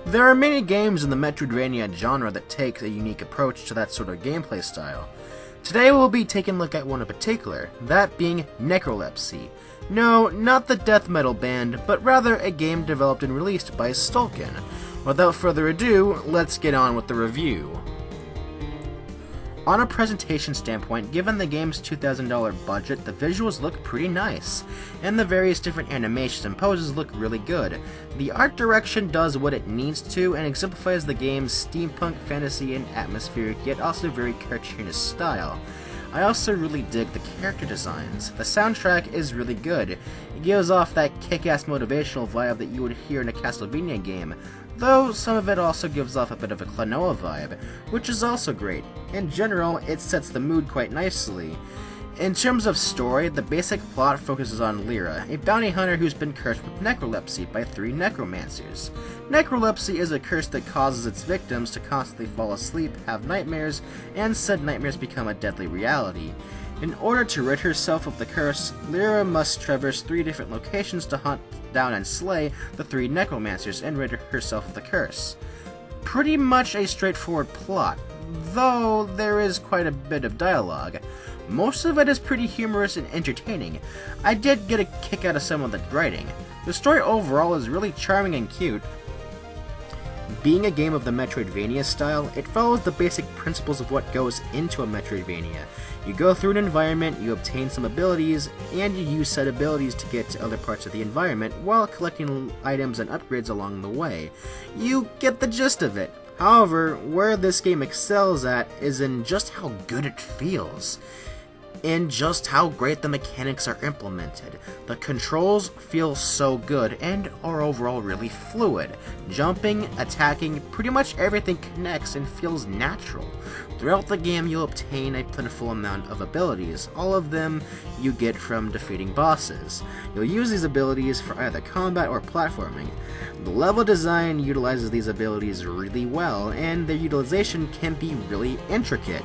There are many games in the Metroidvania genre that take a unique approach to that sort of gameplay style. Today we'll be taking a look at one in particular, that being Necrolepsy. No, not the death metal band, but rather a game developed and released by Stulkin. Without further ado, let's get on with the review. On a presentation standpoint, given the game's $2,000 budget, the visuals look pretty nice, and the various different animations and poses look really good. The art direction does what it needs to, and exemplifies the game's steampunk, fantasy, and atmospheric, yet also very cartoonish style. I also really dig the character designs. The soundtrack is really good. It gives off that kick-ass motivational vibe that you would hear in a Castlevania game, though some of it also gives off a bit of a Klonoa vibe, which is also great. In general, it sets the mood quite nicely. In terms of story, the basic plot focuses on Lyra, a bounty hunter who's been cursed with necrolepsy by 3 necromancers. Necrolepsy is a curse that causes its victims to constantly fall asleep, have nightmares, and said nightmares become a deadly reality. In order to rid herself of the curse, Lyra must traverse 3 different locations to hunt down and slay the 3 necromancers and rid herself of the curse. Pretty much a straightforward plot, though there is quite a bit of dialogue. Most of it is pretty humorous and entertaining. I did get a kick out of some of the writing. The story overall is really charming and cute. Being a game of the Metroidvania style, it follows the basic principles of what goes into a Metroidvania. You go through an environment, you obtain some abilities, and you use said abilities to get to other parts of the environment while collecting items and upgrades along the way. You get the gist of it. However, where this game excels at is in just how good it feels, and just how great the mechanics are implemented. The controls feel so good and are overall really fluid. Jumping, attacking, pretty much everything connects and feels natural. Throughout the game you'll obtain a plentiful amount of abilities, all of them you get from defeating bosses. You'll use these abilities for either combat or platforming. The level design utilizes these abilities really well, and their utilization can be really intricate.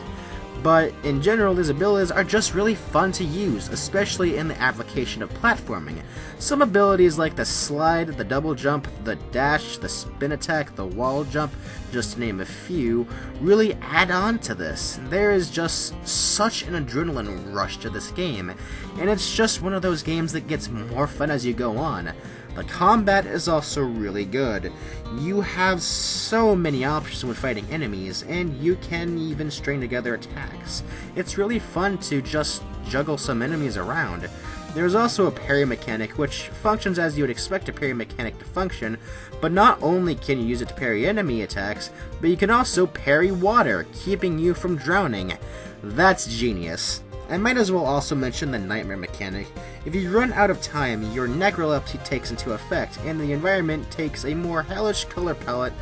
But in general, these abilities are just really fun to use, especially in the application of platforming. Some abilities like the slide, the double jump, the dash, the spin attack, the wall jump, just to name a few, really add on to this. There is just such an adrenaline rush to this game, and it's just one of those games that gets more fun as you go on. The combat is also really good. You have so many options when fighting enemies, and you can even string together attacks. It's really fun to just juggle some enemies around. There's also a parry mechanic, which functions as you would expect a parry mechanic to function, but not only can you use it to parry enemy attacks, but you can also parry water, keeping you from drowning. That's genius. I might as well also mention the nightmare mechanic. If you run out of time, your necrolepsy takes into effect, and the environment takes a more hellish color palette,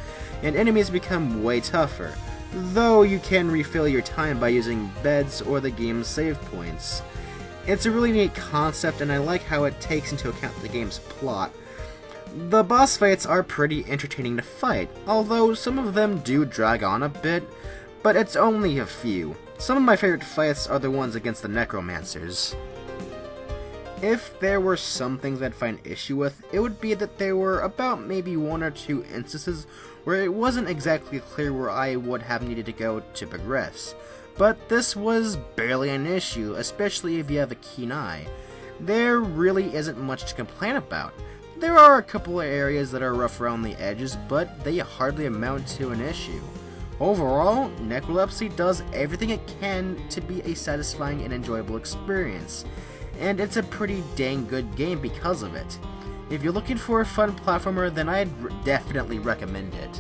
and enemies become way tougher, though you can refill your time by using beds or the game's save points. It's a really neat concept, and I like how it takes into account the game's plot. The boss fights are pretty entertaining to fight, although some of them do drag on a bit, but it's only a few. Some of my favorite fights are the ones against the necromancers. If there were some things I'd find issue with, it would be that there were about maybe 1 or 2 instances where it wasn't exactly clear where I would have needed to go to progress. But this was barely an issue, especially if you have a keen eye. There really isn't much to complain about. There are a couple of areas that are rough around the edges, but they hardly amount to an issue. Overall, Necrolepsy does everything it can to be a satisfying and enjoyable experience, and it's a pretty dang good game because of it. If you're looking for a fun platformer, then I'd definitely recommend it.